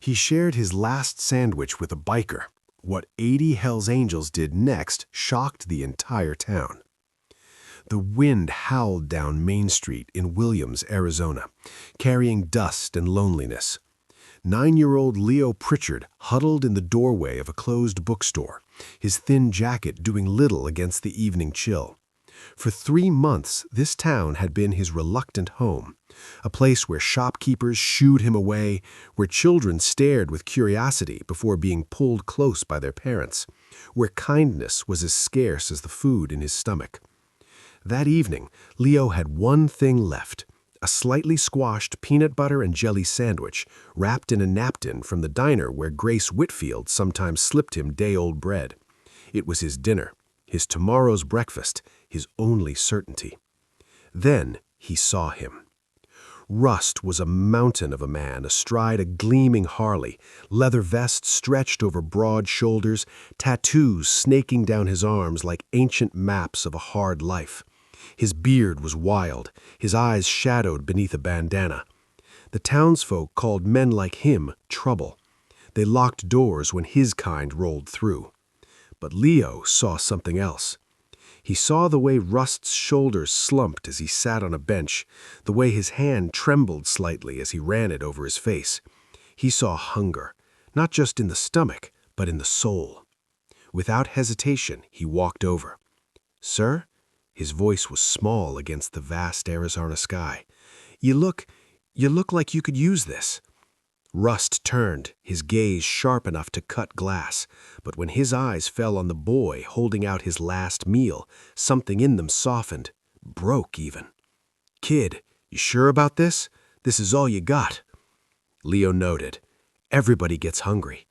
He shared his last sandwich with a biker. What 80 Hells Angels did next shocked the entire town. The wind howled down Main Street in Williams, Arizona, carrying dust and loneliness. 9-year-old Leo Pritchard huddled in the doorway of a closed bookstore, his thin jacket doing little against the evening chill. For 3 months, this town had been his reluctant home, a place where shopkeepers shooed him away, where children stared with curiosity before being pulled close by their parents, where kindness was as scarce as the food in his stomach. That evening, Leo had one thing left, a slightly squashed peanut butter and jelly sandwich wrapped in a napkin from the diner where Grace Whitfield sometimes slipped him day-old bread. It was his dinner, his tomorrow's breakfast, his only certainty. Then he saw him. Rust was a mountain of a man astride a gleaming Harley, leather vest stretched over broad shoulders, tattoos snaking down his arms like ancient maps of a hard life. His beard was wild, his eyes shadowed beneath a bandana. The townsfolk called men like him trouble. They locked doors when his kind rolled through. But Leo saw something else. He saw the way Rust's shoulders slumped as he sat on a bench, the way his hand trembled slightly as he ran it over his face. He saw hunger, not just in the stomach, but in the soul. Without hesitation, he walked over. "Sir?" His voice was small against the vast Arizona sky. You look like you could use this." Rust turned, his gaze sharp enough to cut glass, but when his eyes fell on the boy holding out his last meal, something in them softened, broke even. "Kid, you sure about this? This is all you got." Leo noted. Everybody gets hungry.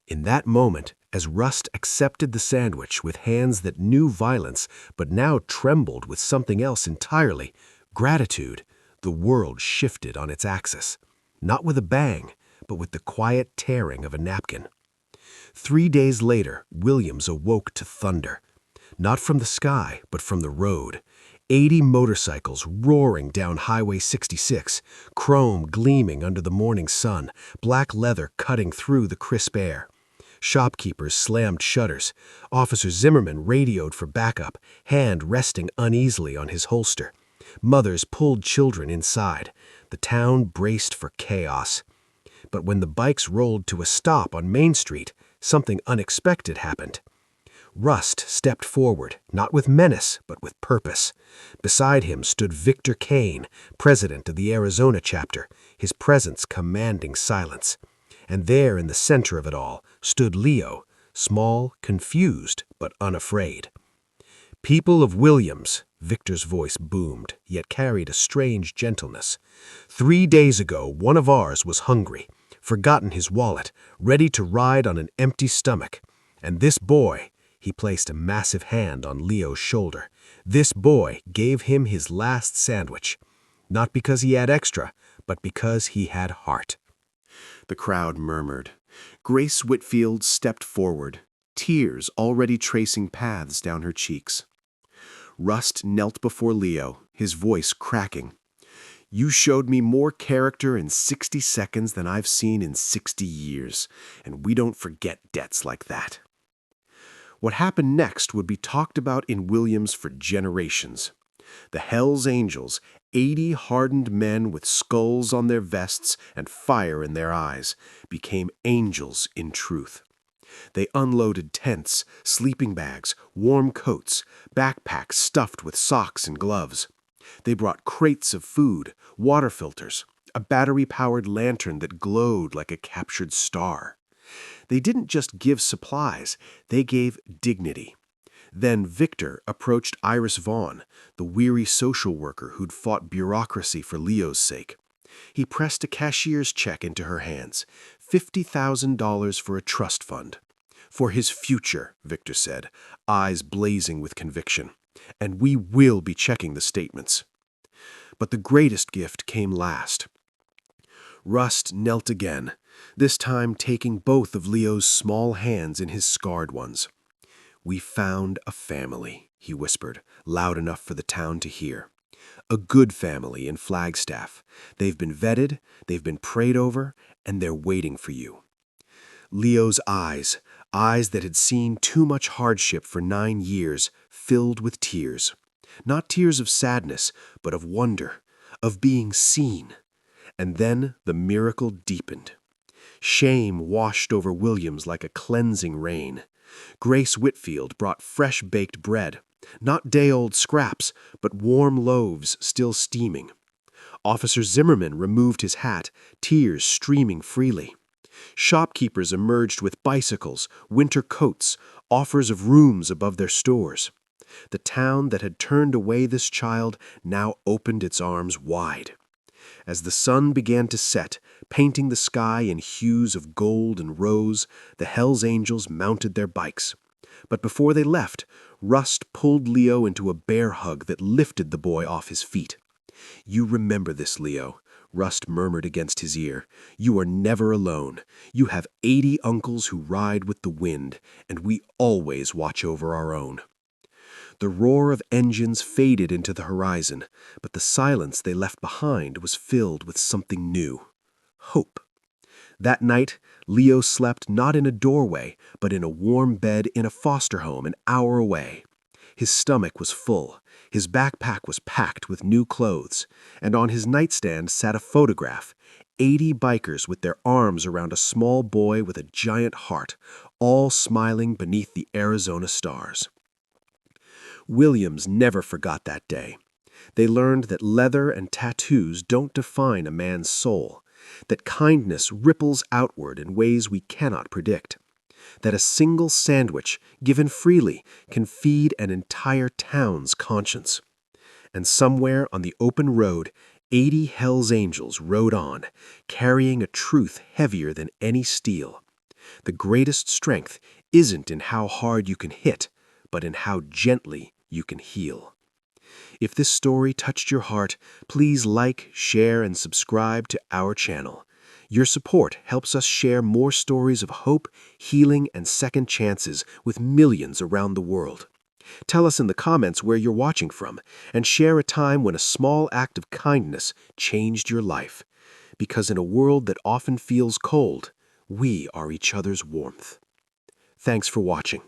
In that moment, as Rust accepted the sandwich with hands that knew violence but now trembled with something else entirely, gratitude, the world shifted on its axis. Not with a bang, but with the quiet tearing of a napkin. 3 days later, Williams awoke to thunder. Not from the sky, but from the road. 80 motorcycles roaring down Highway 66, chrome gleaming under the morning sun, black leather cutting through the crisp air. Shopkeepers slammed shutters. Officer Zimmerman radioed for backup, hand resting uneasily on his holster. Mothers pulled children inside. The town braced for chaos. But when the bikes rolled to a stop on Main Street, something unexpected happened. Rust stepped forward, not with menace, but with purpose. Beside him stood Victor Kane, president of the Arizona chapter, his presence commanding silence. And there in the center of it all stood Leo, small, confused, but unafraid. "People of Williams," Victor's voice boomed, yet carried a strange gentleness. "3 days ago, one of ours was hungry, forgotten his wallet, ready to ride on an empty stomach. And this boy," he placed a massive hand on Leo's shoulder, "this boy gave him his last sandwich. Not because he had extra, but because he had heart." The crowd murmured. Grace Whitfield stepped forward, tears already tracing paths down her cheeks. Rust knelt before Leo, his voice cracking. "You showed me more character in 60 seconds than I've seen in 60 years, and we don't forget debts like that." What happened next would be talked about in Williams for generations. The Hells Angels, 80 hardened men with skulls on their vests and fire in their eyes, became angels in truth. They unloaded tents, sleeping bags, warm coats, backpacks stuffed with socks and gloves. They brought crates of food, water filters, a battery-powered lantern that glowed like a captured star. They didn't just give supplies, they gave dignity. Then Victor approached Iris Vaughn, the weary social worker who'd fought bureaucracy for Leo's sake. He pressed a cashier's check into her hands, $50,000 for a trust fund. "For his future," Victor said, eyes blazing with conviction. "And we will be checking the statements." But the greatest gift came last. Rust knelt again, this time taking both of Leo's small hands in his scarred ones. "We found a family," he whispered, loud enough for the town to hear. "A good family in Flagstaff. They've been vetted, they've been prayed over, and they're waiting for you. Leo's eyes that had seen too much hardship for 9 years, filled with tears. Not tears of sadness, but of wonder, of being seen. And then the miracle deepened. Shame washed over Williams like a cleansing rain. Grace Whitfield brought fresh baked bread, not day-old scraps, but warm loaves still steaming. Officer Zimmerman removed his hat, tears streaming freely. Shopkeepers emerged with bicycles, winter coats, offers of rooms above their stores. The town that had turned away this child now opened its arms wide. As the sun began to set, painting the sky in hues of gold and rose, the Hells Angels mounted their bikes. But before they left, Rust pulled Leo into a bear hug that lifted the boy off his feet. "You remember this, Leo," Rust murmured against his ear. "You are never alone. You have 80 uncles who ride with the wind, and we always watch over our own." The roar of engines faded into the horizon, but the silence they left behind was filled with something new. Hope. That night, Leo slept not in a doorway, but in a warm bed in a foster home an hour away. His stomach was full, his backpack was packed with new clothes, and on his nightstand sat a photograph, 80 bikers with their arms around a small boy with a giant heart, all smiling beneath the Arizona stars. Williams never forgot that day. They learned that leather and tattoos don't define a man's soul, that kindness ripples outward in ways we cannot predict, that a single sandwich, given freely, can feed an entire town's conscience. And somewhere on the open road, 80 Hells Angels rode on, carrying a truth heavier than any steel. The greatest strength isn't in how hard you can hit, but in how gently you can heal. If this story touched your heart, please like, share, and subscribe to our channel. Your support helps us share more stories of hope, healing, and second chances with millions around the world. Tell us in the comments where you're watching from, and share a time when a small act of kindness changed your life. Because in a world that often feels cold, we are each other's warmth. Thanks for watching.